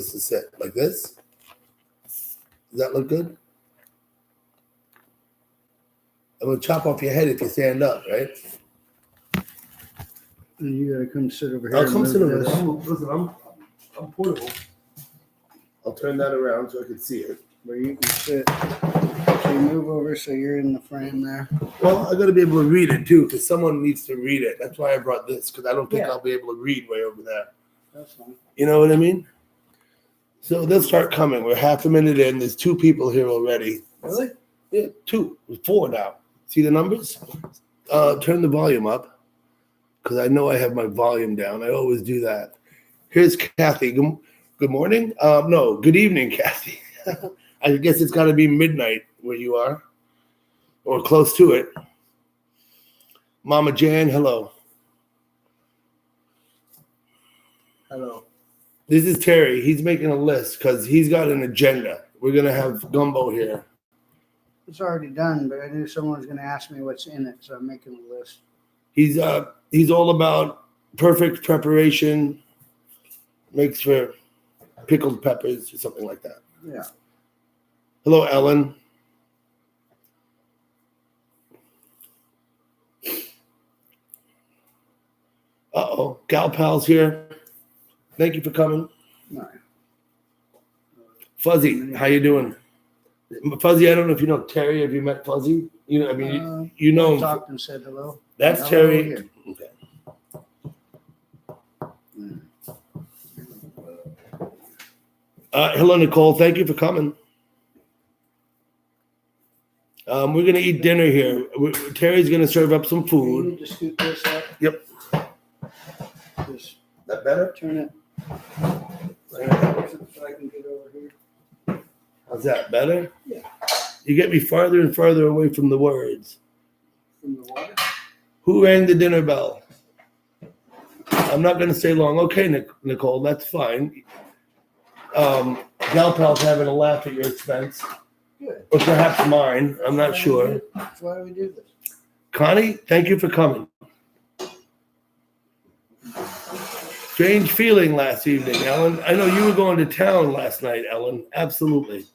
this to sit? Like this? Does that look good? I'm gonna chop off your head if you stand up, right? And you gotta come sit over here. I'll come sit over this. there. Listen, I'm portable. I'll turn that around so I can see it. Where you can sit. So you move over so you're in the frame there. Well, I gotta be able to read it too, because someone needs to read it. That's why I brought this, because I don't think I'll be able to read way over there. That's fine. You know what I mean? So they'll start coming. We're half a minute in. There's 2 people here already. Really? Yeah, 2. 4 now. See the numbers? Turn the volume up, because I know I have my volume down. I always do that. Here's Kathy. Good morning? No, good evening, Kathy. I guess it's got to be midnight where you are, or close to it. Mama Jan, hello. Hello. This is Terry. He's making a list because he's got an agenda. We're going to have Gumbo here. It's already done, but I knew someone was gonna ask me what's in it, so I'm making a list. He's all about perfect preparation, makes for pickled peppers or something like that. Yeah. Hello, Ellen. Uh-oh, Gal Pal's here. Thank you for coming. No. Fuzzy, how you doing? Fuzzy, I don't know if you know Terry. Have you met Fuzzy? You know, I mean, you know I him. talked and said hello. That's Hello Terry. here. Okay. Hello, Nicole. Thank you for coming. We're going to eat dinner here. Terry's going to serve up some You food. need to scoot this up. Yep. Just That better? turn it so I can get over here. How's that? Better? Yeah. You get me farther and farther away from the words. From the water? Who rang the dinner bell? I'm not going to stay long. Okay, Nicole, that's fine. Gal Pal's having a laugh at your expense. Good. Or perhaps mine. I'm not sure. That's why we do this. Connie, thank you for coming. Strange feeling last evening, Ellen. I know you were going to town last night, Ellen. Absolutely.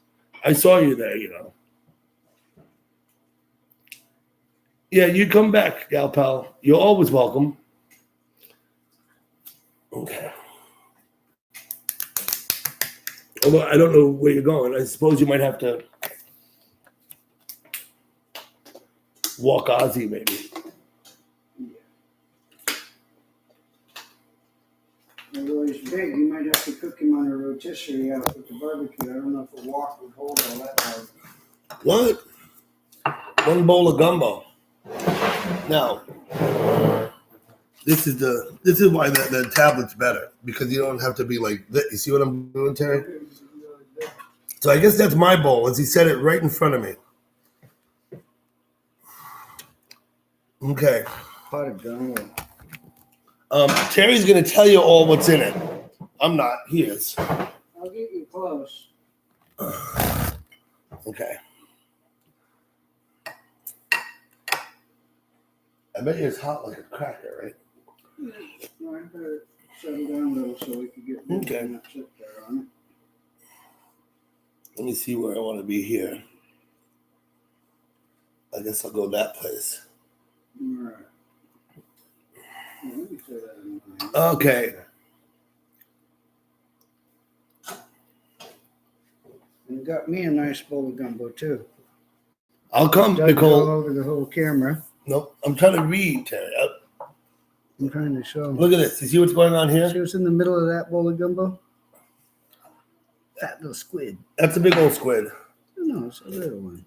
I saw you there, you know. Yeah, you come back, Gal Pal. You're always welcome. Okay. Although I don't know where you're going. I suppose you might have to walk Ozzy, maybe. Although he's big, you might have to cook him on a rotisserie out with the barbecue. I don't know if a wok would hold all that hard. What? 1 bowl of gumbo. Now, this is why the tablet's better, because you don't have to be like that. You see what I'm doing, Terry? So I guess that's my bowl, as he said it right in front of me. Okay. Pot of gumbo. Terry's going to tell you all what's in it. I'm not. He is. I'll get you close. Okay. I bet you it's hot like a cracker, right? No, I better settle down a little so we can get rid Okay. and not sit there on it. Let me see where I want to be here. I guess I'll go that place. All right. Yeah, let me throw that in mind. Okay. And got me a nice bowl of gumbo too. I'll come, Doug's all Nicole. over the whole camera. Nope. I'm trying to read, Terry. I'm trying to show. Look at this. You see what's going on See here? what's in the middle of that bowl of gumbo? Fat little squid. That's a big old squid. No, it's a little one.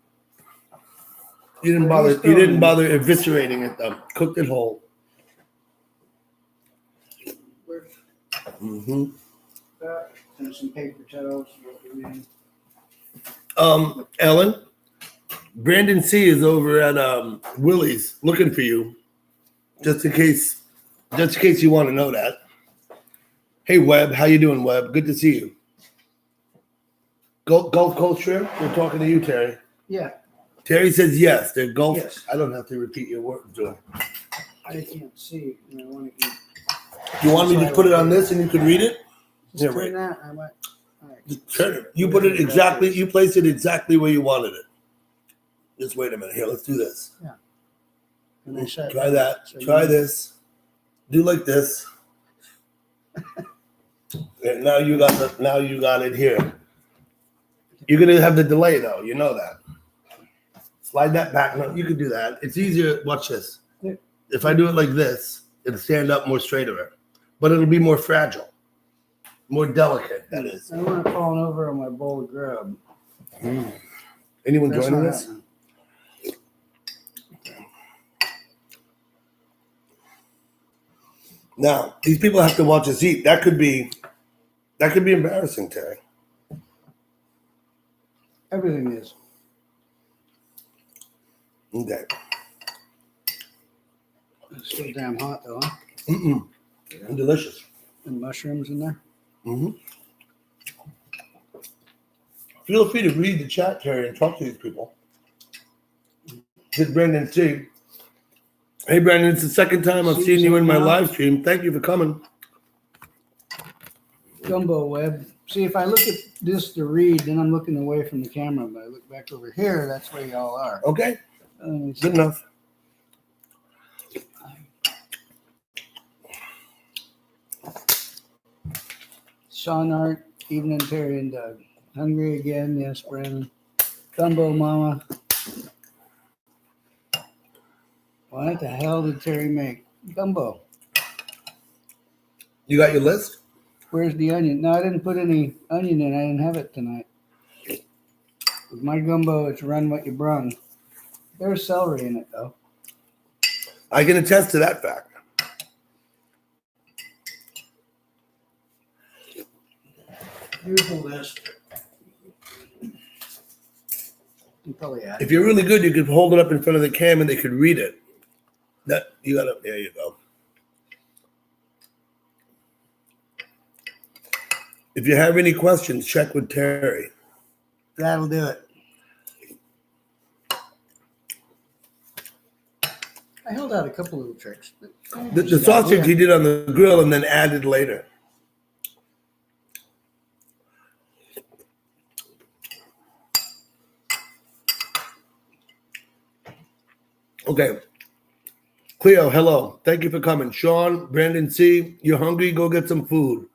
You didn't bother. You didn't bother eviscerating it though. Cooked it whole. Mm-hmm. That and some paper towels. Ellen, Brandon C is over at Willie's looking for you, just in case you want to know that. Hey Webb, how you doing, Webb? Good to see you. Gulf Coast Shrimp. We're talking to you, Terry. Yeah, Terry says yes. They're Gulf. Yes. I don't have to repeat your words, do I? I can't see, and I want to eat. You want me to put it on this and you can read it? Just Yeah, turn right. that. I might. Just turn it. You put it exactly. You place it exactly where you wanted it. Just wait a minute. Here, let's do this. Yeah. And I said, Try that. so Try this. Do like this. And now you got the. Now you got it here. You're gonna have the delay though. You know that. Slide that back. No, you can do that. It's easier. Watch this. Yeah. If I do it like this, it'll stand up more straighter, but it'll be more fragile, more delicate. That is. I don't want to fall over on my bowl of grub. Anyone That's joining not us? happening. Now, these people have to watch us eat. That could be embarrassing, Terry. Everything is. Okay. It's still damn hot though, huh? And delicious. And mushrooms in there. Feel free to read the chat, Terry, and talk to these people. This is Brandon C. Hey, Brandon, it's the second time I've seen you in my live stream. Thank you for coming. Gumbo web. See, if I look at this to read, then I'm looking away from the camera. But I look back over here, that's where y'all are. Okay, Good good enough. Sean Art, Evening Terry and Doug. Hungry again? Yes, Brandon. Gumbo Mama. What the hell did Terry make? Gumbo. You got your list? Where's the onion? No, I didn't put any onion in. I didn't have it tonight. With my gumbo, it's run what you brung. There's celery in it, though. I can attest to that fact. Beautiful list. You probably add. If you're really good, you could hold it up in front of the cam and they could read it. That you got to. There you go. If you have any questions, check with Terry. That'll do it. I held out a couple little tricks. The sausage he did on the grill and then added later. Okay. Cleo, hello. Thank you for coming. Sean, Brandon C., you're hungry? Go get some food.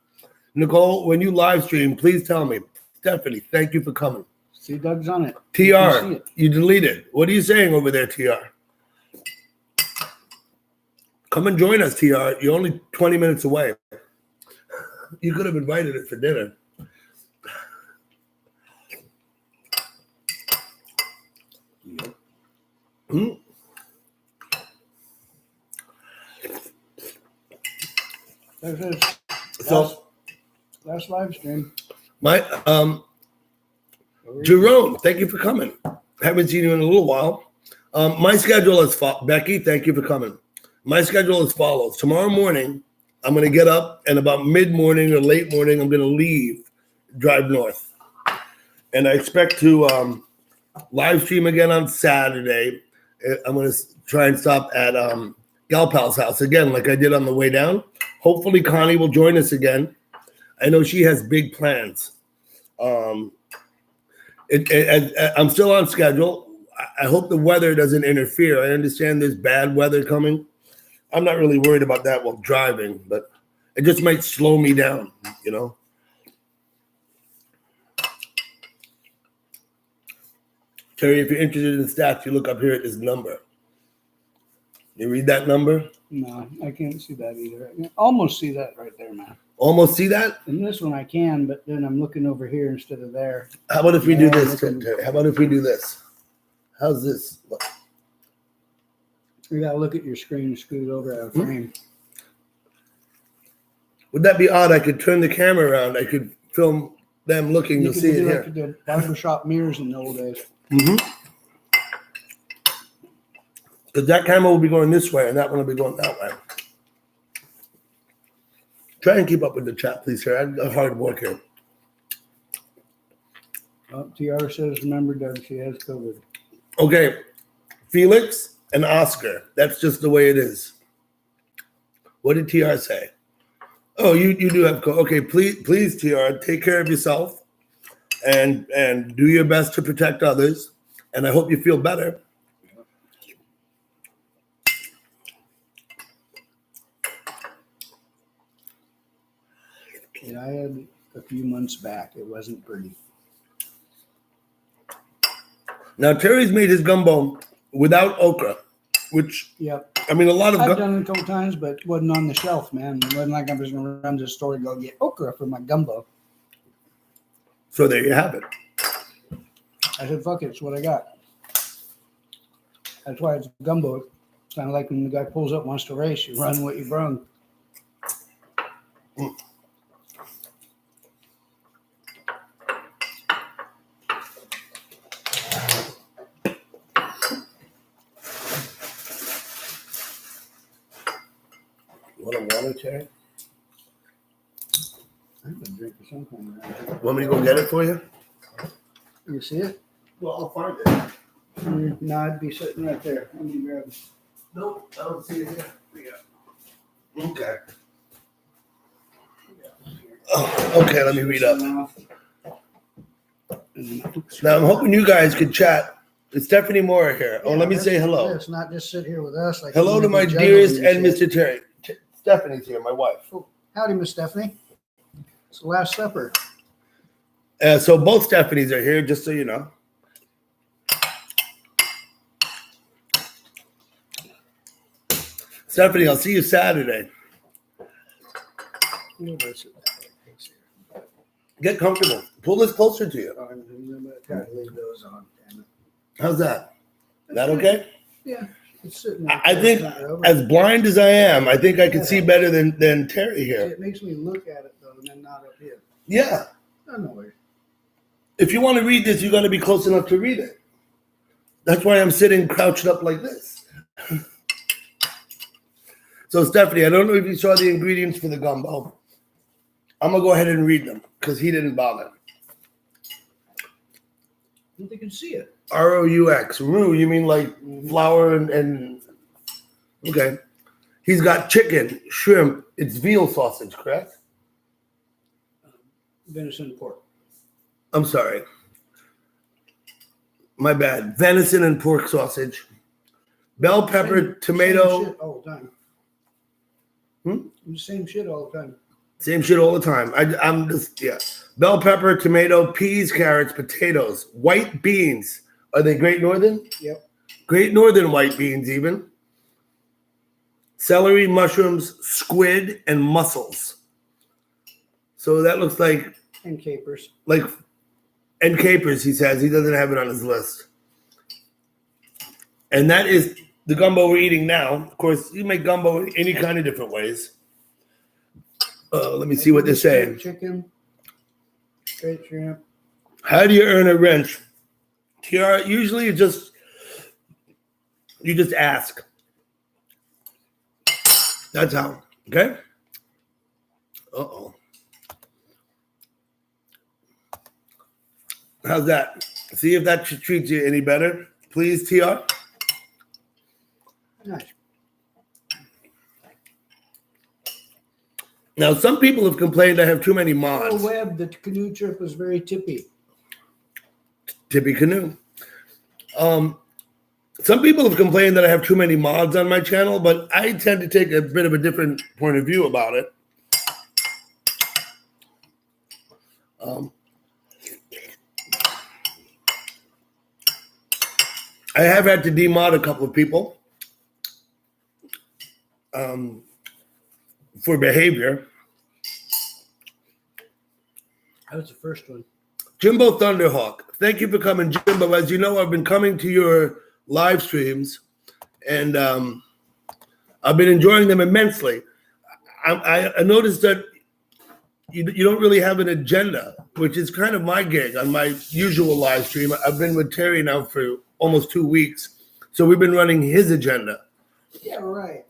Nicole, when you live stream, please tell me. Stephanie, thank you for coming. See, Doug's on it. TR, you deleted. What are you saying over there, TR? Come and join us, TR. You're only 20 minutes away. You could have invited it for dinner. So last live stream. My Jerome, thank you for coming. Haven't seen you in a little while. My schedule is Becky, thank you for coming. My schedule is follows. Tomorrow morning, I'm going to get up, and about mid-morning or late morning, I'm going to leave, drive north. And I expect to live stream again on Saturday. I'm going to try and stop at Galpal's house again, like I did on the way down. Hopefully, Connie will join us again. I know she has big plans. I'm still on schedule. I hope the weather doesn't interfere. I understand there's bad weather coming. I'm not really worried about that while driving, but it just might slow me down, you know. Terry, if you're interested in the stats, you look up here at this number. You read that number? No, I can't see that either. I can almost see that right there, man. Almost see that? In this one I can, but then I'm looking over here instead of there. How about if we do this, Terry? How about if we do this? How's this? You gotta look at your screen and scoot it over out of frame. Would that be odd? I could turn the camera around. I could film them looking. You'll see it here. Like the barbershop mirrors in the old days. Because that camera will be going this way and that one will be going that way. Try and keep up with the chat, please, sir. I got hard work here. Oh, TR says, remember, Doug, she has COVID. Okay. Felix and Oscar. That's just the way it is. What did TR say? Oh, you do have okay. Please, TR, take care of yourself and do your best to protect others. And I hope you feel better. Yeah, I had a few months back. It wasn't pretty. Now Terry's made his gumbo without okra, which Yep. I mean a lot of I've done it a couple times, but it wasn't on the shelf, man. It wasn't like I was gonna run to the store and go get okra for my gumbo. So there you have it. I said, fuck it, it's what I got. That's why it's gumbo. It's kind of like when the guy pulls up, wants to race, you run what you brung. Want a water, Terry? I'm gonna drink of some kind around here. Want me to go get it for you? You see it? Well, I'll find it. No, it'd be sitting right there. Let me grab it. Nope, I don't see it here. Okay. Oh, okay, let me read up. Now I'm hoping you guys could chat. It's Stephanie Moore here. Oh, let me say hello. It's not just sit here with us. Like Hello to my dearest and Mr. Terry. Stephanie's here, my wife. Howdy, Miss Stephanie. It's the Last Supper. So both Stephanies are here, just so you know. Stephanie, I'll see you Saturday. Get comfortable. Pull this closer to you. Gotta leave those on. Damn it. How's that? That okay? Yeah. It's sitting I think, as blind as I am, I think I can see better than Terry here. It makes me look at it, though, and then not up here. Yeah. I know where. If you want to read this, you got to be close enough to read it. That's why I'm sitting crouched up like this. So, Stephanie, I don't know if you saw the ingredients for the gumbo. I'm going to go ahead and read them because he didn't bother. I don't think you can see it. ROUX. Roux, you mean like flour and okay. He's got chicken, shrimp. It's veal sausage, correct? Venison pork. I'm sorry. My bad. Venison and pork sausage. Bell pepper, tomato. Same shit all the time. Same shit all the time. Same shit all the time. I'm just, yeah. Bell pepper, tomato, peas, carrots, potatoes, white beans. Are they Great Northern? Yep. Great Northern white beans, even. Celery, mushrooms, squid, and mussels. So that looks like. And capers. And capers, he says. He doesn't have it on his list. And that is the gumbo we're eating now. Of course, you make gumbo any kind of different ways. Let me see what they're saying. Chicken, straight shrimp. How do you earn a wrench? TR, usually you just ask. That's how. Okay? Uh-oh. How's that? See if that treats you any better. Please, TR. Nice. Now, some people have complained I have too many mods. Oh, Webb, the canoe trip was very tippy. Tippy canoe. Some people have complained that I have too many mods on my channel, but I tend to take a bit of a different point of view about it. I have had to demod a couple of people for behavior. That was the first one. Jimbo Thunderhawk, thank you for coming, Jimbo. As you know, I've been coming to your live streams, and I've been enjoying them immensely. I noticed that you don't really have an agenda, which is kind of my gig on my usual live stream. I've been with Terry now for almost 2 weeks, so we've been running his agenda. Yeah, right.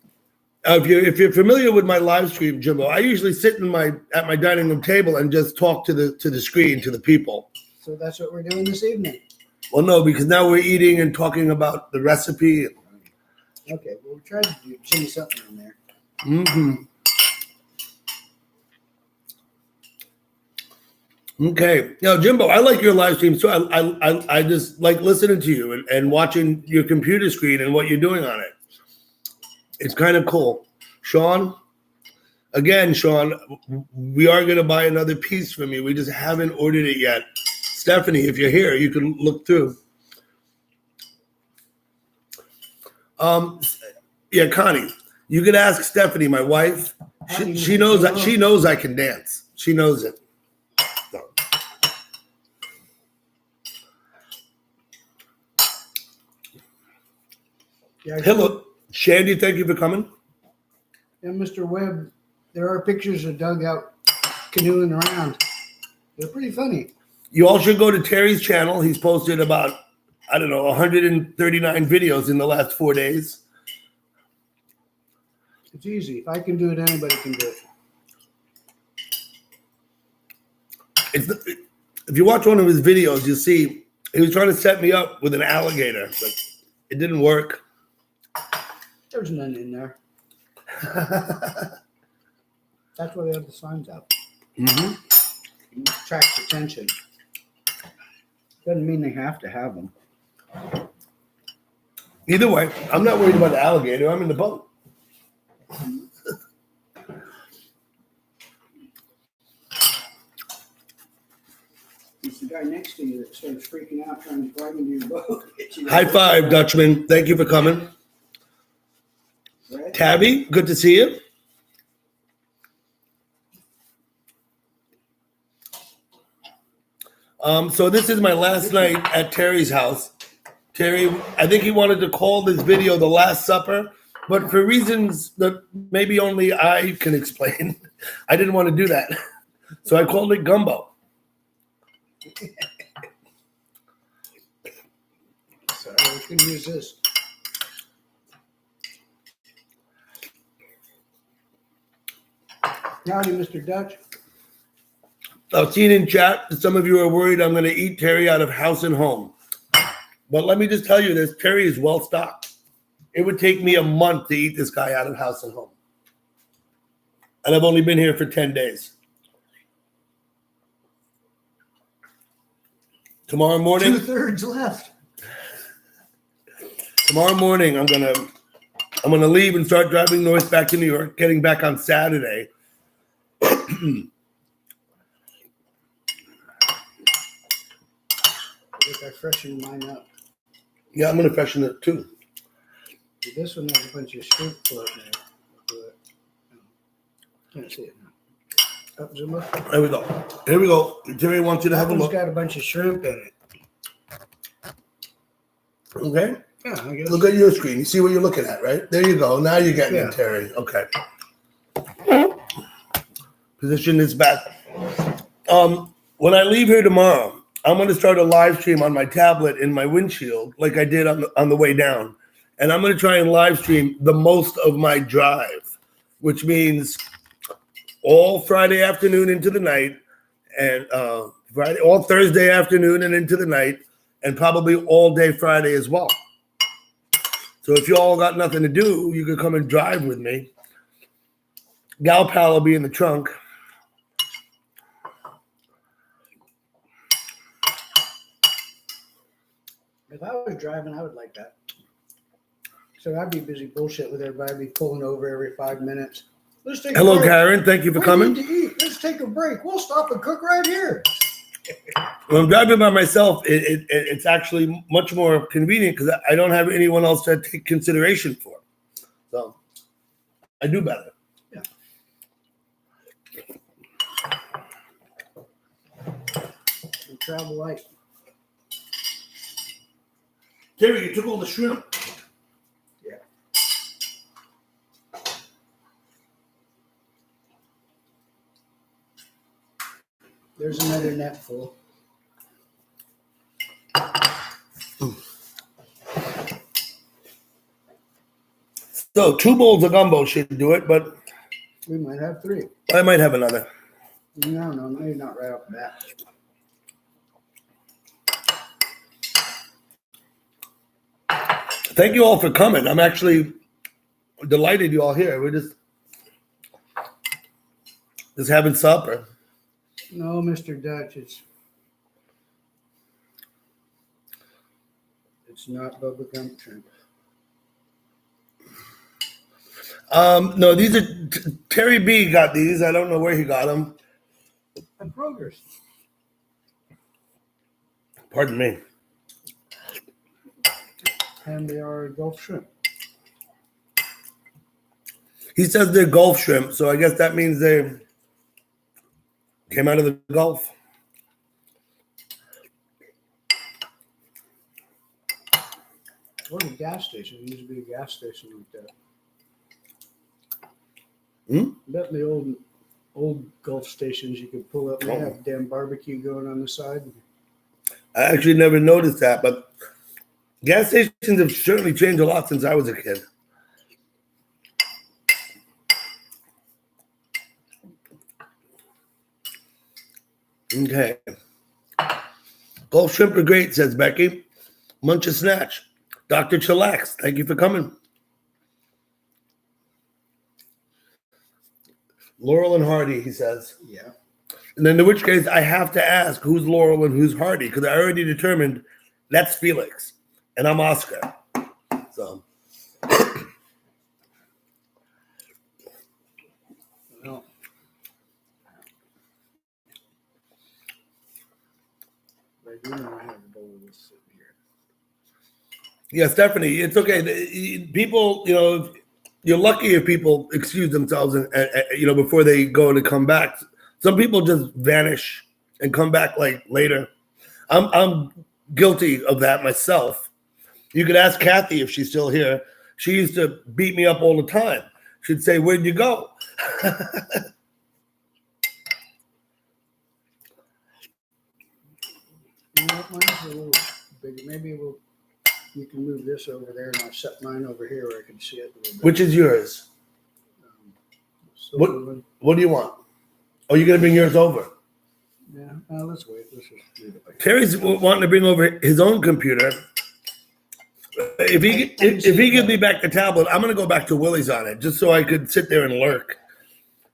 If you're familiar with my live stream, Jimbo, I usually sit at my dining room table and just talk to the screen, to the people. So that's what we're doing this evening. Well, no, because now we're eating and talking about the recipe. Okay, well, we tried to do something in there. Mm-hmm. Okay. Now, Jimbo, I like your live streams too. I just like listening to you and watching your computer screen and what you're doing on it. It's kind of cool. Sean, we are going to buy another piece from you. We just haven't ordered it yet. Stephanie, if you're here, you can look through. Yeah, Connie, you can ask Stephanie, my wife. She knows I can dance. She knows it. So. Yeah, Hello, Shandy. Thank you for coming. And Mr. Webb, there are pictures of Doug out canoeing around. They're pretty funny. You all should go to Terry's channel. He's posted about, 139 videos in the last 4 days. It's easy. If I can do it, anybody can do it. If you watch one of his videos, you'll see he was trying to set me up with an alligator, but it didn't work. There's none in there. That's why they have the signs up. Mm-hmm. It attracts attention. Doesn't mean they have to have them. Either way, I'm not worried about the alligator. I'm in the boat. It's the guy next to you that starts freaking out trying to climb into your boat. High five, Dutchman. Thank you for coming. Right? Tabby, good to see you. So this is my last night at Terry's house. Terry, I think he wanted to call this video The Last Supper, but for reasons that maybe only I can explain, I didn't want to do that. So I called it Gumbo. Sorry, I couldn't use this. Howdy, Mr. Dutch. I've seen in chat that some of you are worried I'm going to eat Terry out of house and home. But let me just tell you this, Terry is well stocked. It would take me a month to eat this guy out of house and home. And I've only been here for 10 days. Tomorrow morning. 2/3 left. Tomorrow morning, I'm gonna leave and start driving north back to New York, getting back on Saturday. I think I freshened mine up. Yeah, I'm gonna freshen it too. This one has a bunch of shrimp floating there. Can't see it now. Up, zoom up. There we go. Here we go. Terry wants you to have a It's look. got a bunch of shrimp in it. Okay. Yeah, I guess. Look at your screen. You see what you're looking at, right? There you go. Now you're getting Yeah. it, Terry. Okay. Position this back. When I leave here tomorrow, I'm going to start a live stream on my tablet in my windshield, like I did on the way down, and I'm going to try and live stream the most of my drive, which means all Friday afternoon into the night, and all Thursday afternoon and into the night, and probably all day Friday as well. So if you all got nothing to do, you could come and drive with me. Gal Pal will be in the trunk. If I was driving, I would like that. So I'd be busy bullshit with everybody. I'd be pulling over every 5 minutes. Let's take Hello, a break. Karen. Thank you for We coming. need to eat. Let's take a break. We'll stop and cook right here. When I'm driving by myself, it's actually much more convenient because I don't have anyone else to take consideration for. So I do better. Yeah. And travel light. Terry, you took all the shrimp. Yeah. There's another net full. So 2 bowls of gumbo should do it, but We might have 3. I might have another. No, maybe not right off the bat. Thank you all for coming. I'm actually delighted you all here. We're just having supper. No, Mr. Dutch, it's not Bubba Gump shrimp. No, these are Terry B got these. I don't know where he got them. At Kroger's. Pardon me. And they are Gulf shrimp. He says they're Gulf shrimp, so I guess that means they came out of the Gulf. Or the gas station. There used to be a gas station like that. Hmm? I bet in the old Gulf stations you could pull up and have damn barbecue going on the side. I actually never noticed that, but gas stations have certainly changed a lot since I was a kid. Okay. Gulf shrimp are great, says Becky. Munch a snatch. Dr. Chillax, thank you for coming. Laurel and Hardy, he says. Yeah. And then in which case, I have to ask who's Laurel and who's Hardy, because I already determined that's Felix, and I'm Oscar. So. Well, I do know I have a bowl of this sitting here. Yeah, Stephanie, it's okay. People, you're lucky if people excuse themselves and before they go to come back. Some people just vanish and come back like later. I'm guilty of that myself. You could ask Kathy if she's still here. She used to beat me up all the time. She'd say, "Where'd you go?" Mine's a little bigger. Maybe you can move this over there, and I'll set mine over here where I can see it a little bit. Which is yours? What do you want? Oh, you're gonna bring yours over? Yeah. Let's wait. Let's just do it like Terry's wanting to bring over his own computer. If he gives me back the tablet, I'm gonna go back to Willie's on it just so I could sit there and lurk.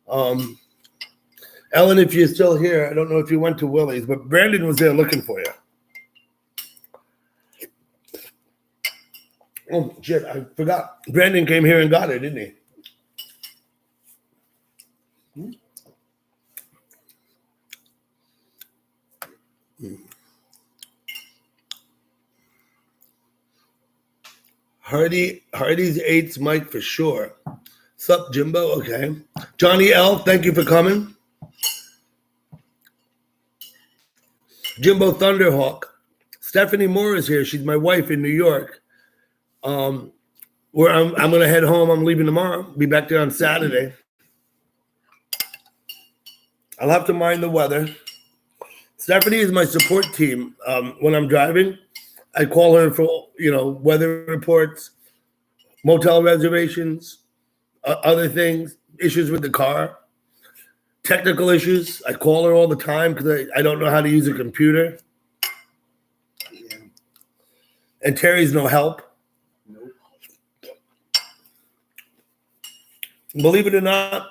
Ellen, if you're still here, I don't know if you went to Willie's, but Brandon was there looking for you. Oh shit, I forgot. Brandon came here and got it, didn't he? Hardy's eights Mike for sure. Sup, Jimbo? Okay. Johnny L, thank you for coming. Jimbo Thunderhawk. Stephanie Moore is here. She's my wife in New York. Where I'm gonna head home. I'm leaving tomorrow. Be back there on Saturday. I'll have to mind the weather. Stephanie is my support team. When I'm driving, I call her for weather reports, motel reservations, other things, issues with the car, technical issues. I call her all the time because I don't know how to use a computer. Yeah. And Terry's no help. Nope. Believe it or not,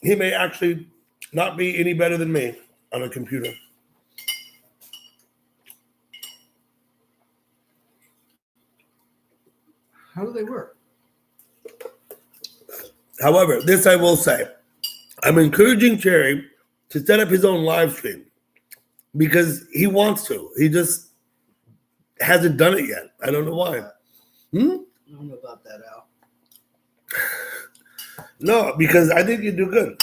he may actually not be any better than me on a computer. How do they work? However, this I will say. I'm encouraging Terry to set up his own live stream because he wants to. He just hasn't done it yet. I don't know why. I don't know about that, Al. No, because I think you do good.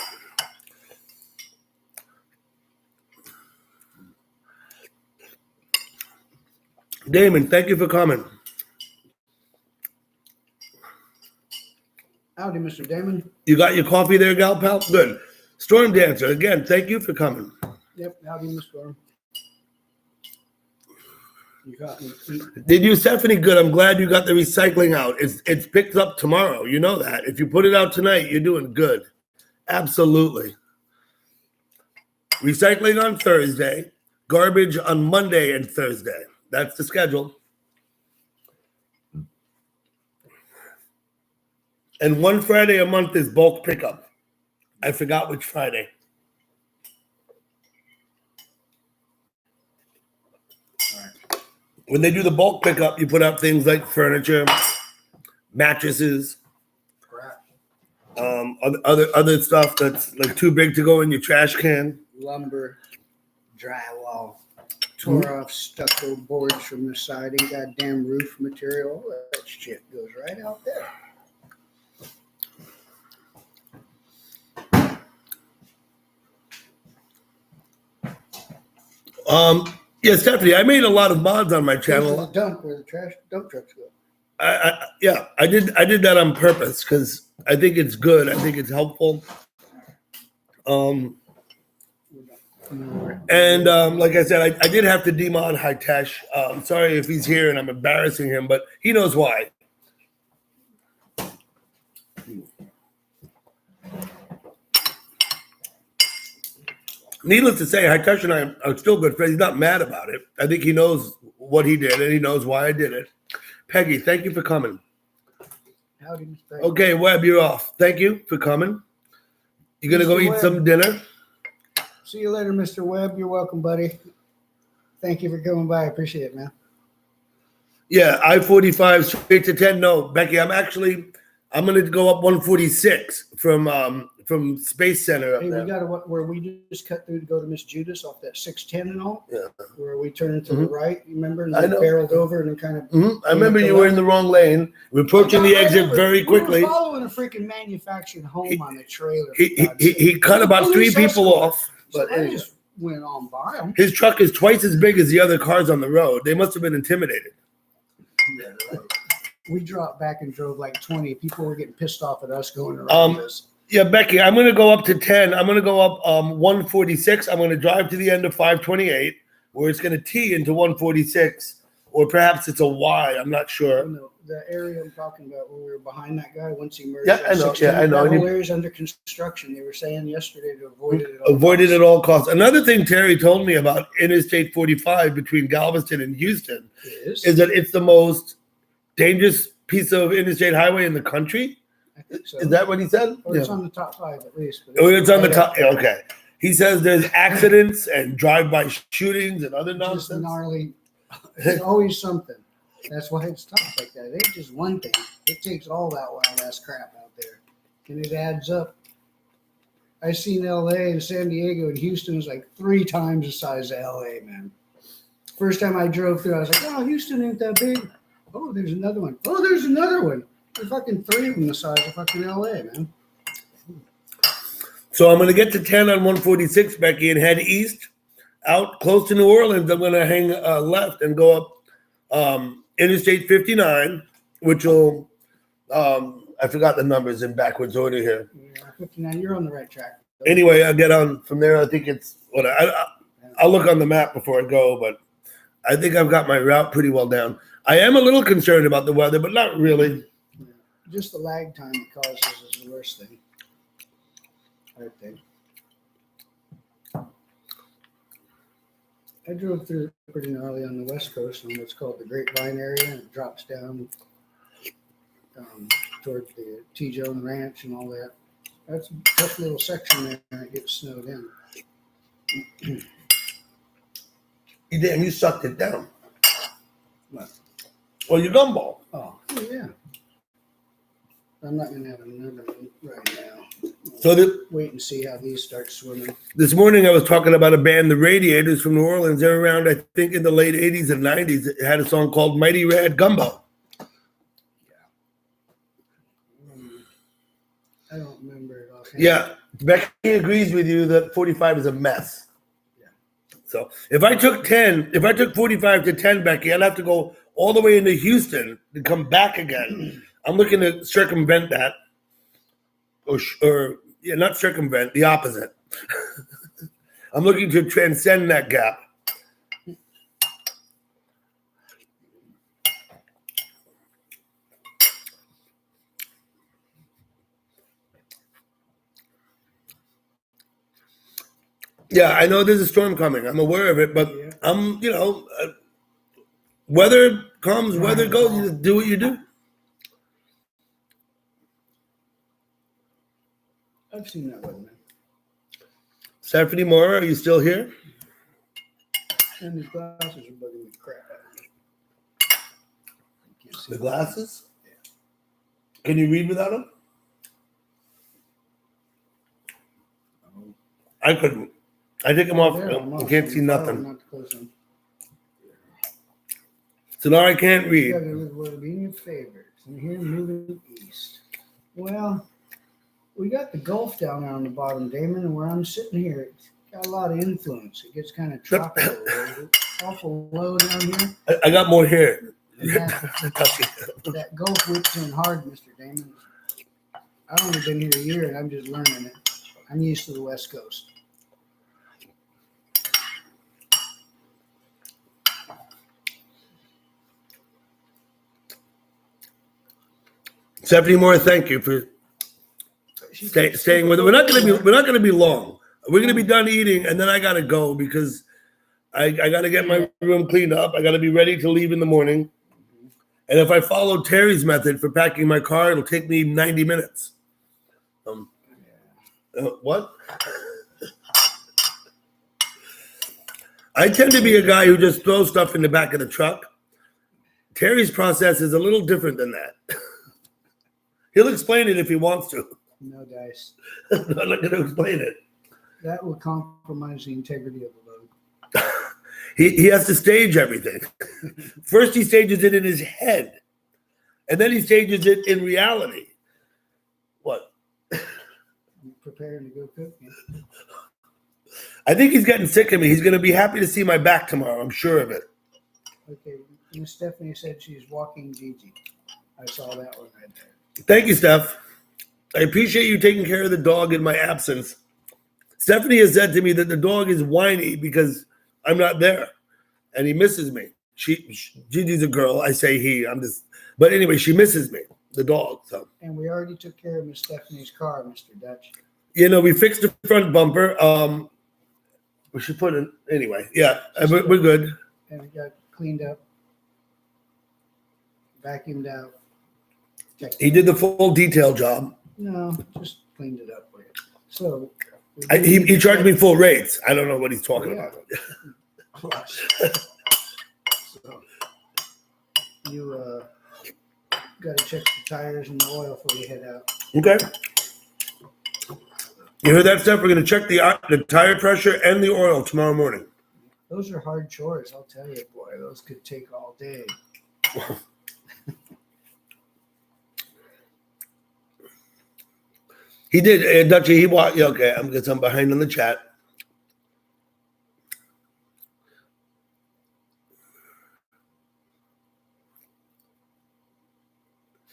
Damon, thank you for coming. Howdy, Mr. Damon. You got your coffee there, gal pal? Good. Storm Dancer, again, thank you for coming. Yep, howdy, Mr. Storm. You got me. Did you, Stephanie? Good. I'm glad you got the recycling out. It's picked up tomorrow. You know that. If you put it out tonight, you're doing good. Absolutely. Recycling on Thursday, garbage on Monday and Thursday. That's the schedule. And one Friday a month is bulk pickup. I forgot which Friday. when they do the bulk pickup, you put out things like furniture, mattresses, Crap. other stuff that's like too big to go in your trash can. Lumber, drywall, tore off stucco boards from the siding, goddamn roof material. That shit goes right out there. Yeah, Stephanie, I made a lot of mods on my Go to channel. the dump where the dump trucks go. I did that on purpose because I think it's good. I think it's helpful. And like I said, I did have to demon Hitesh. Sorry if he's here and I'm embarrassing him, but he knows why. Needless to say, Hitesh and I are still good friends. He's not mad about it. I think he knows what he did and he knows why I did it. Peggy, thank you for coming. Howdy, Mr. Peggy. Okay, Webb, you're off. Thank you for coming. You gonna go Mr. eat Webb. some dinner? See you later, Mr. Webb. You're welcome, buddy. Thank you for coming by. I appreciate it, man. Yeah, I-45 straight to 10. No, Becky, I'm gonna go up 146 from Space Center up Hey, there. we got to where we just cut through to go to Miss Judas off that 610 and all. Yeah. Where we turned to the right, you remember? And I then know. barreled over and then kind of. I remember you were in the wrong lane. We're approaching the exit very quickly. We were following a freaking manufactured home on the trailer. He cut about 3 people off. But But I anyway. just went on by them. His truck is twice as big as the other cars on the road. They must have been intimidated. Yeah, right. We dropped back and drove like 20. People were getting pissed off at us going around this. Yeah, Becky, I'm going to go up to 10. I'm going to go up 146. I'm going to drive to the end of 528, where it's going to T into 146, or perhaps it's a Y. I'm not sure. No, the area I'm talking about where we were behind that guy once he merged. Yeah, I know. Yeah, I know. That whole area's under construction. They were saying yesterday to avoid it. Avoid it at all costs. Another thing Terry told me about Interstate 45 between Galveston and Houston is that it's the most dangerous piece of interstate highway in the country. I think so. Is that what he said? Or it's on the top 5 at least. But It's on the right top. up there. Okay. He says there's accidents and drive-by shootings and other Just nonsense. gnarly. There's always something. That's why it's tough like that. It ain't just one thing. It takes all that wild ass crap out there, and it adds up. I seen L.A. and San Diego and Houston was like 3 times the size of L.A. Man. First time I drove through, I was like, "Oh, Houston ain't that big." Oh, there's another one. Oh, there's another one. There's fucking 3 of them the size of fucking L.A. Man. So I'm going to get to 10 on 146, Becky, and head east, out close to New Orleans. I'm going to hang left and go up Interstate 59, which will, I forgot the numbers in backwards order here. Yeah, 59. You're on the right track. Anyway, I'll get on from there. I think it's, I'll look on the map before I go, but I think I've got my route pretty well down. I am a little concerned about the weather, but not really. Yeah. Just the lag time it causes is the worst thing, I think. I drove through pretty gnarly on the west coast on what's called the Grapevine area, and it drops down towards the T-Zone Ranch and all that. That's a tough little section there, and it gets snowed in. Damn, you sucked it down. What? Well, your Gumbo. Oh, yeah. I'm not going to have another one right now. So Wait and see how these start swimming. this morning I was talking about a band, the Radiators from New Orleans. They're around, I think, in the late 80s and 90s. It had a song called Mighty Rad Gumbo. I don't remember it offhand. Yeah, Becky agrees with you that 45 is a mess. Yeah. So if I took 45 to 10, Becky, I'd have to go all the way into Houston and come back again. I'm looking to circumvent that. Or not circumvent, the opposite. I'm looking to transcend that gap. Yeah, I know there's a storm coming. I'm aware of it, but I'm, weather comes, weather goes. You just do what you do. I've seen that one, man. Stephanie Moore, are you still here? And these glasses are bugging the crap out of me. The glasses? Yeah. Can you read without them? I couldn't. I take them off. I can't see nothing. So now I can't read. What would be your favorites? And here moving east. Well, we got the Gulf down there on the bottom, Damon, and where I'm sitting here, it's got a lot of influence. It gets kind of tropical. Awful low down here. I got more here. That Gulf whips in hard, Mr. Damon. I've only been here a year, and I'm just learning it. I'm used to the West Coast. Stephanie Moore, thank you for staying with it. We're not going to be long. We're going to be done eating, and then I got to go because I got to get my room cleaned up. I got to be ready to leave in the morning. And if I follow Terry's method for packing my car, it'll take me 90 minutes. What? I tend to be a guy who just throws stuff in the back of the truck. Terry's process is a little different than that. He'll explain it if he wants to. No dice. I'm not going to explain it. That will compromise the integrity of the load. He has to stage everything. First, he stages it in his head, and then he stages it in reality. What? I'm preparing to go cook. Yeah. I think he's getting sick of me. He's going to be happy to see my back tomorrow. I'm sure of it. Okay. Miss Stephanie said she's walking Gigi. I saw that one right there. Thank you, Steph. I appreciate you taking care of the dog in my absence. Stephanie has said to me that the dog is whiny because I'm not there, and he misses me. Gigi's a girl. I say he. But anyway, she misses me, the dog. So. And we already took care of Miss Stephanie's car, Mr. Dutch. We fixed the front bumper. We should put it anyway. Yeah, we're good. And it got cleaned up, vacuumed out. He did the full detail job. No, just cleaned it up for you. So he charged me full rates. I don't know what he's talking about. So you got to check the tires and the oil before you head out. Okay. You heard that, Steph? We're going to check the tire pressure and the oil tomorrow morning. Those are hard chores, I'll tell you, boy. Those could take all day. He did, Dutchie. He walked. Yeah, okay, I'm behind on the chat.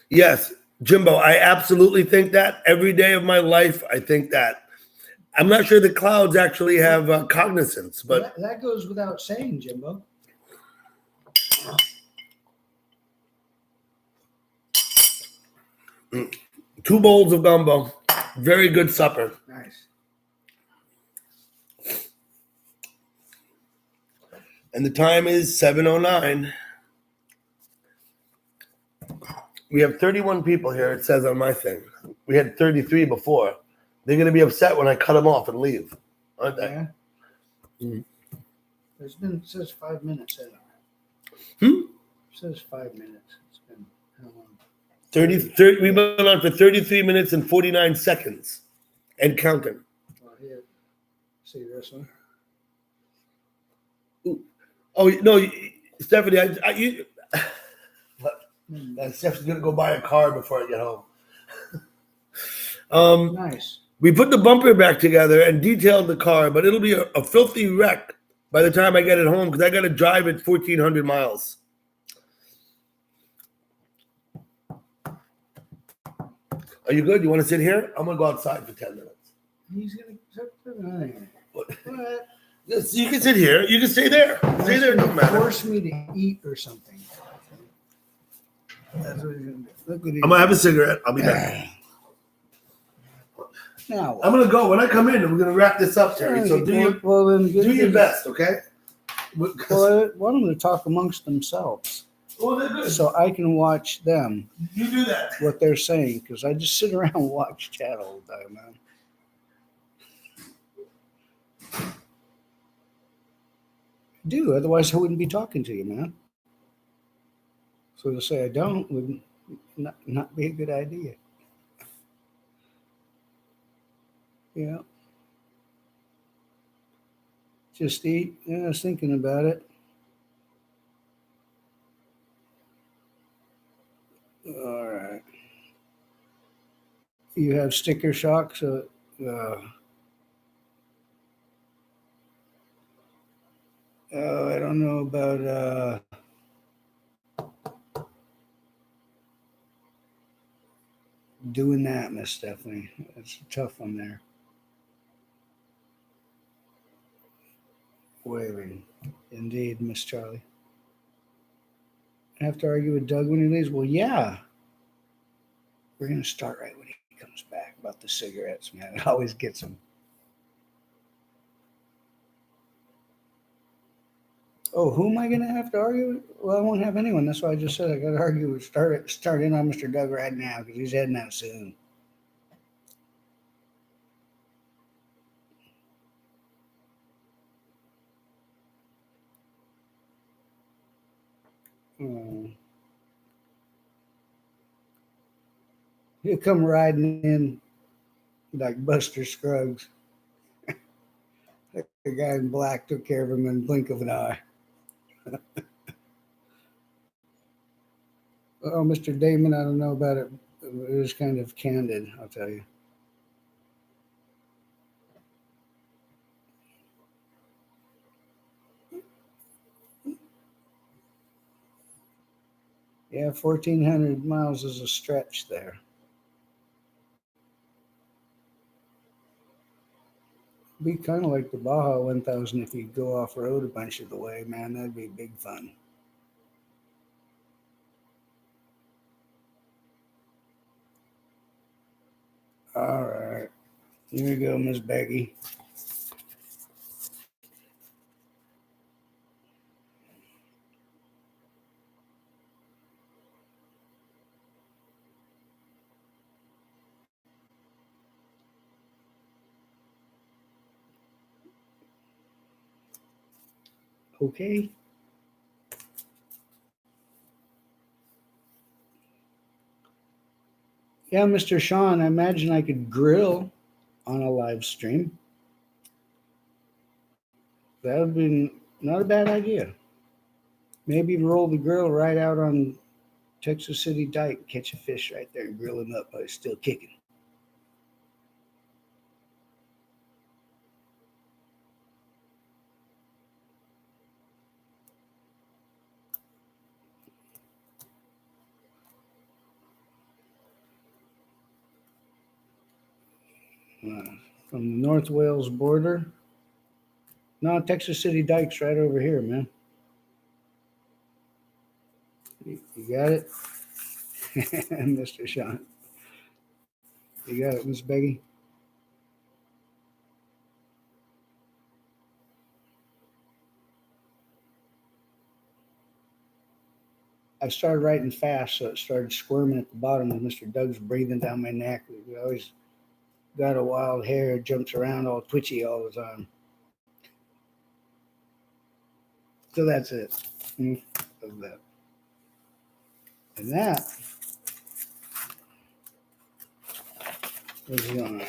Yes, Jimbo. I absolutely think that every day of my life. I think that. I'm not sure the clouds actually have cognizance, but that goes without saying, Jimbo. Two bowls of gumbo. Very good supper. Nice. And the time is 7:09. We have 31 people here, it says on my thing. We had 33 before. They're going to be upset when I cut them off and leave, aren't they? Yeah. It says 5 minutes. It says 5 minutes. It's been how long? 30, we've been on for 33 minutes and 49 seconds and counting. Well, here, see this one? Oh, no, Stephanie, Stephanie's going to go buy a car before I get home. Nice. We put the bumper back together and detailed the car, but it'll be a filthy wreck by the time I get it home because I got to drive it 1,400 miles. Are you good? You want to sit here? I'm going to go outside for 10 minutes. He's going to... What? Yes, you can sit here. You can stay there. Stay there, no matter. Force me to eat or something. That's what he's going to do. Look what I'm going to have a cigarette. I'll be back. Now, I'm going to go. When I come in, we're going to wrap this up, Terry. So do your best, okay? Well, I want them to talk amongst themselves. Well, they're good. So I can watch them. You do that. What they're saying, because I just sit around and watch chat all the time, man. I do, otherwise I wouldn't be talking to you, man. So to say I don't would not be a good idea. Yeah. Just eat. Yeah, I was thinking about it. All right. You have sticker shock, so I don't know about doing that, Miss Stephanie. That's a tough one there. Waving. Indeed, Miss Charlie. I have to argue with Doug when he leaves. Well, yeah. We're going to start right when he comes back about the cigarettes, man. It always gets him. Oh, who am I going to have to argue with? Well, I won't have anyone. That's why I just said I got to argue with start in on Mr. Doug right now because he's heading out soon. Hmm. He'll come riding in like Buster Scruggs. The guy in black took care of him in the blink of an eye. Oh, Mr. Damon, I don't know about it. It was kind of candid, I'll tell you. Yeah, 1,400 miles is a stretch there. Be kind of like the Baja 1000 if you go off road a bunch of the way, man. That'd be big fun. All right. Here you go, Miss Becky. Okay. Yeah, Mr. Sean, I imagine I could grill on a live stream. That would be not a bad idea. Maybe roll the grill right out on Texas City Dike, catch a fish right there and grill him up while he's still kicking. From the North Wales border. No, Texas City Dike's right over here, man. You got it? Mr. Sean. You got it, Miss Becky? I started writing fast, so it started squirming at the bottom, and Mr. Doug's breathing down my neck. We always got a wild hair, jumps around all twitchy all the time. So that's it. Of that. And that was on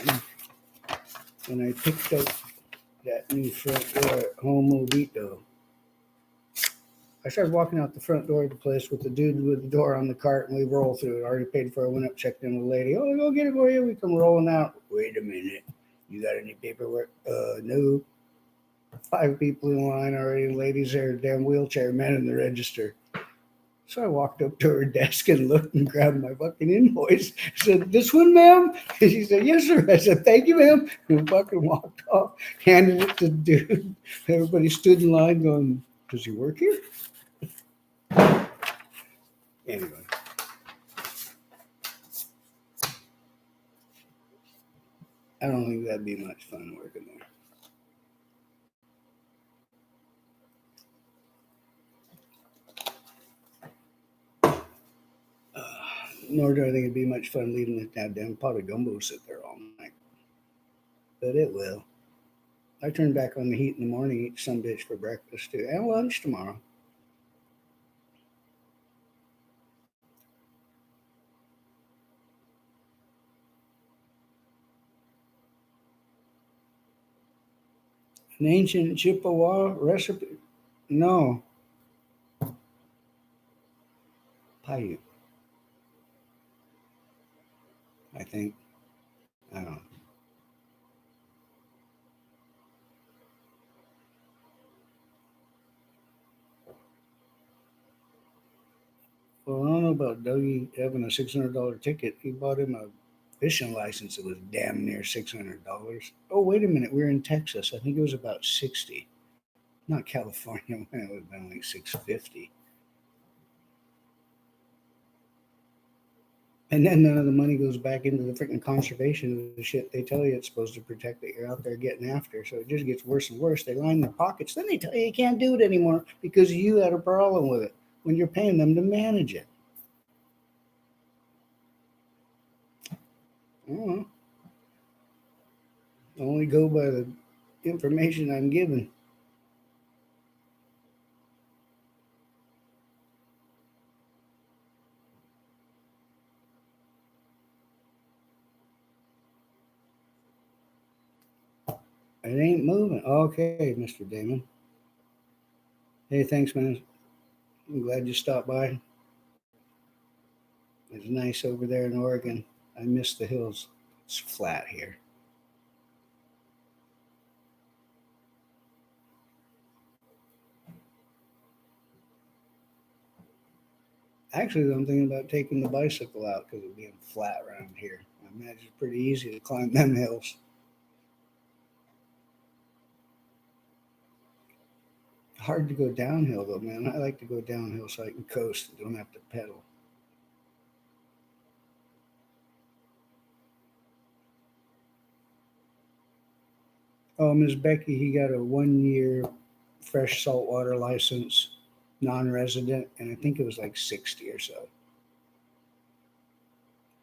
when I picked up that new front door at Home Movito. I started walking out the front door of the place with the dude with the door on the cart, and we roll through it. Already paid for it. Went up, checked in with the lady. Oh, go get it for you. We come rolling out. Wait a minute. You got any paperwork? No. 5 people in line already. The lady's there, damn wheelchair man in the register. So I walked up to her desk and looked and grabbed my fucking invoice. I said, "This one, ma'am?" And she said, "Yes, sir." I said, "Thank you, ma'am." And fucking walked off, handed it to the dude. Everybody stood in line going, "Does he work here?" Anyway. I don't think that'd be much fun working there. Nor do I think it'd be much fun leaving this goddamn pot of gumbo sit there all night. But it will. I turn back on the heat in the morning, eat some bitch for breakfast too, and lunch tomorrow. An ancient Chippewa recipe? No. Paiute. I think. I don't know. Well, I don't know about Dougie having a $600 ticket. He bought him a fishing license that was damn near $600. Oh, wait a minute. We're in Texas. I think it was about 60. Not California. It would have been like 650. And then none of the money goes back into the freaking conservation of the shit they tell you it's supposed to protect that you're out there getting after. So it just gets worse and worse. They line their pockets. Then they tell you can't do it anymore because you had a problem with it when you're paying them to manage it. I don't know. I only go by the information I'm given. It ain't moving. Okay, Mr. Damon. Hey, thanks, man. I'm glad you stopped by. It's nice over there in Oregon. I miss the hills. It's flat here. Actually, I'm thinking about taking the bicycle out because it's being flat around here. I imagine it's pretty easy to climb them hills. Hard to go downhill though, man. I like to go downhill so I can coast and don't have to pedal. Oh, Miss Becky, he got a 1 year fresh saltwater license, non-resident, and I think it was like 60 or so.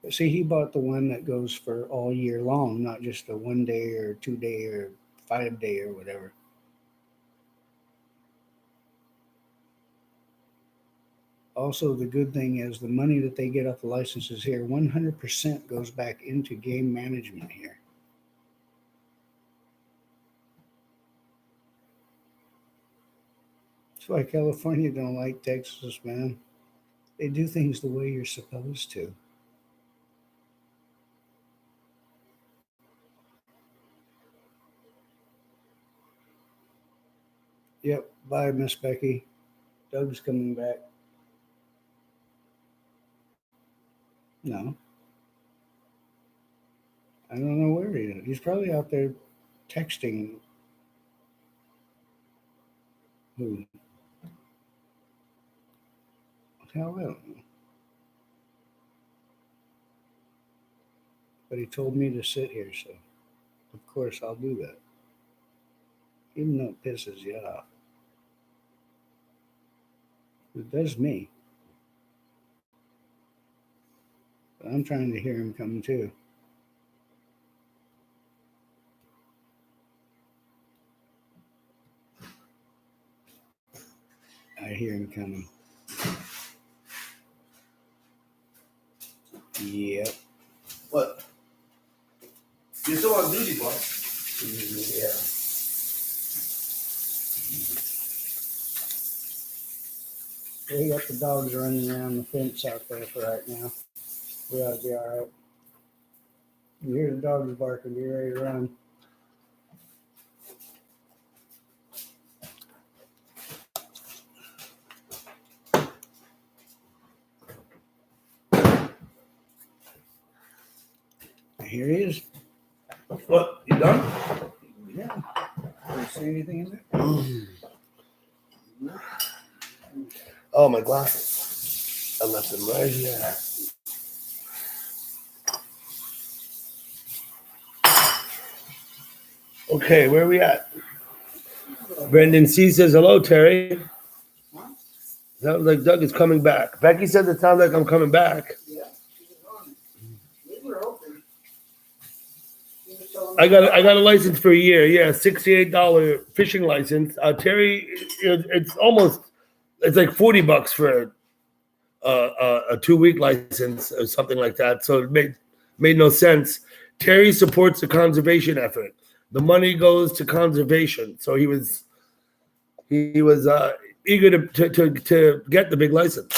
But see, he bought the one that goes for all year long, not just a 1 day or 2 day or 5 day or whatever. Also, the good thing is the money that they get off the licenses here, 100% goes back into game management here. That's why California don't like Texas, man. They do things the way you're supposed to. Yep. Bye, Miss Becky. Doug's coming back. No. I don't know where he is. He's probably out there texting. Who? Hell, I don't know. But he told me to sit here, so of course I'll do that. Even though it pisses you off. It does me. But I'm trying to hear him come too. I hear him coming. Yep. What? You're still on duty, boss. Yeah. We got the dogs running around the fence out there for right now. We ought to be all right. You hear the dogs barking, be ready to run. Here he is. What? You done? Yeah. Did you see anything in there? Oh, my glasses. I left them right here. Okay, where are we at? Brendan C says, hello, Terry. Sounds like Doug is coming back. Becky said it sounds like I'm coming back. Yeah. We were hoping. I got a license for a year. Yeah, $68 fishing license. Terry, it's like $40 for a 2-week license or something like that. So it made no sense. Terry supports the conservation effort. The money goes to conservation. So he was eager to get the big license.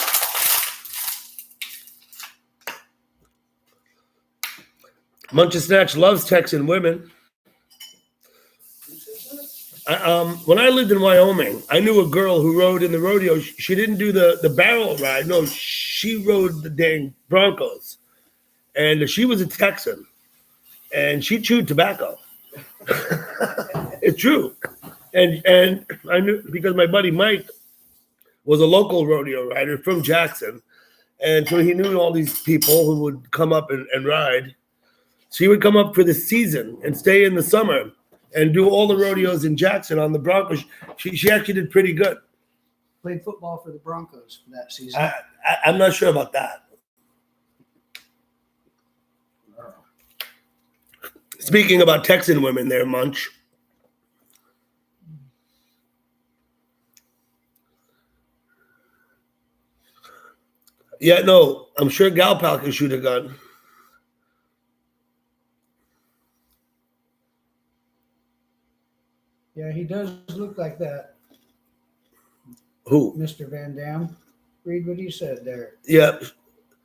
Munch and Snatch loves Texan women. When I lived in Wyoming, I knew a girl who rode in the rodeo. She didn't do the barrel ride. No, she rode the dang Broncos. And she was a Texan. And she chewed tobacco. It's true. And I knew because my buddy Mike was a local rodeo rider from Jackson. And so he knew all these people who would come up and ride. So he would come up for the season and stay in the summer and do all the rodeos in Jackson on the Broncos. She actually did pretty good. Played football for the Broncos for that season. I'm not sure about that. Speaking about Texan women there, Munch. Yeah, no, I'm sure Gal Pal can shoot a gun. Yeah, he does look like that. Who? Mr. Van Dam. Read what he said there. Yeah.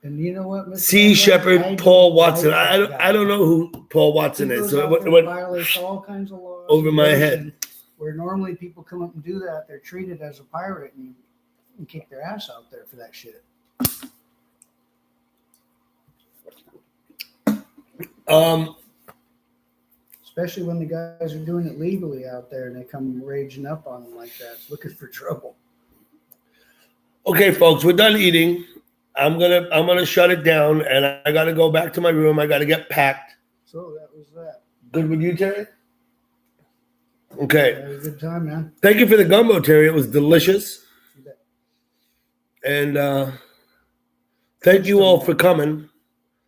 And you know what, Mr. C. Shepard, Paul Watson. I don't know who Paul Watson is. So it went violates all kinds of laws over my head. Where normally people come up and do that, they're treated as a pirate and kick their ass out there for that shit. Especially when the guys are doing it legally out there and they come raging up on them like that, looking for trouble. Okay, folks, we're done eating. I'm gonna shut it down, and I gotta go back to my room. I gotta get packed. So that was that. Good with you, Terry? Okay. Had a good time, man. Thank you for the gumbo, Terry. It was delicious. And thank you all for coming.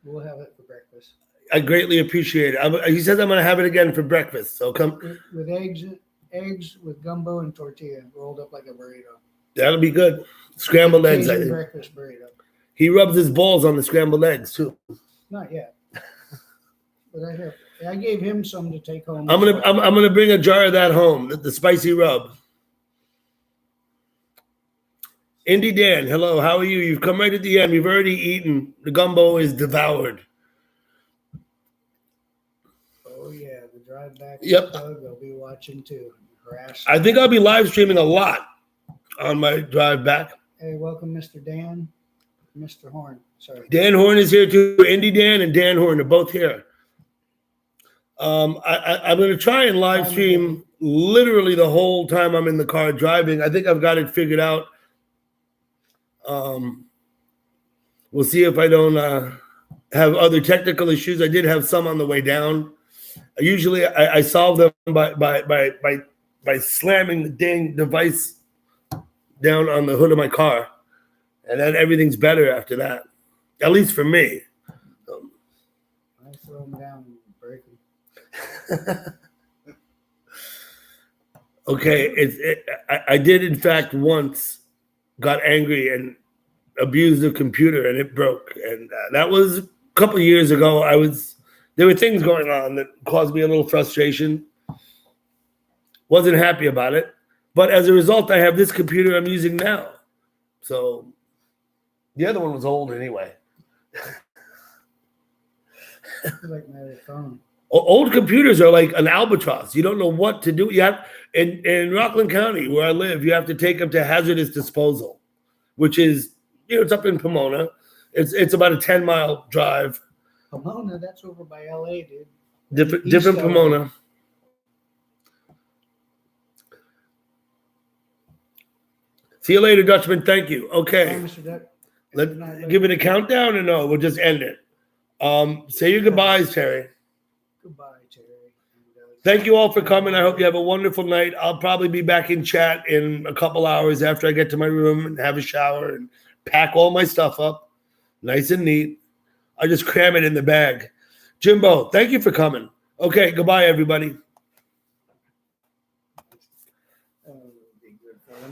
We'll have it for breakfast. I greatly appreciate it. He says I'm going to have it again for breakfast. So come. With eggs with gumbo and tortilla rolled up like a burrito. That'll be good. Scrambled eggs, I think. Breakfast burrito. He rubs his balls on the scrambled eggs, too. Not yet. But I gave him some to take home. I'm gonna bring a jar of that home, the spicy rub. Indy Dan, hello, how are you? You've come right at the end. We've already eaten. The gumbo is devoured. Oh yeah, the drive back. Yep. They'll be watching too. I think I'll be live streaming a lot on my drive back. Hey, welcome, Mr. Dan. Mr. Horn. Sorry. Dan Horn is here too. Indy Dan and Dan Horn are both here. I'm going to try and live stream literally the whole time I'm in the car driving. I think I've got it figured out. We'll see if I don't have other technical issues. I did have some on the way down. Usually I solve them by slamming the dang device down on the hood of my car. And then everything's better after that. At least for me. I throw them down and break them. Okay, I did in fact once got angry and abused the computer and it broke, and that was a couple of years ago. There were things going on that caused me a little frustration. Wasn't happy about it, but as a result, I have this computer I'm using now. So the other one was old anyway. Like my phone. Old computers are like an albatross. You don't know what to do. You have in Rockland County, where I live, you have to take them to hazardous disposal, which is, it's up in Pomona. It's about a 10-mile drive. Pomona, that's over by LA, dude. Different Pomona. See you later, Dutchman. Thank you. Okay. Bye, Mr. Duck. Let's give it a countdown, or no? We'll just end it. Say your goodbyes, Terry. Goodbye, Terry. Thank you all for coming. I hope you have a wonderful night. I'll probably be back in chat in a couple hours after I get to my room and have a shower and pack all my stuff up nice and neat. I just cram it in the bag. Jimbo, thank you for coming. Okay, goodbye, everybody.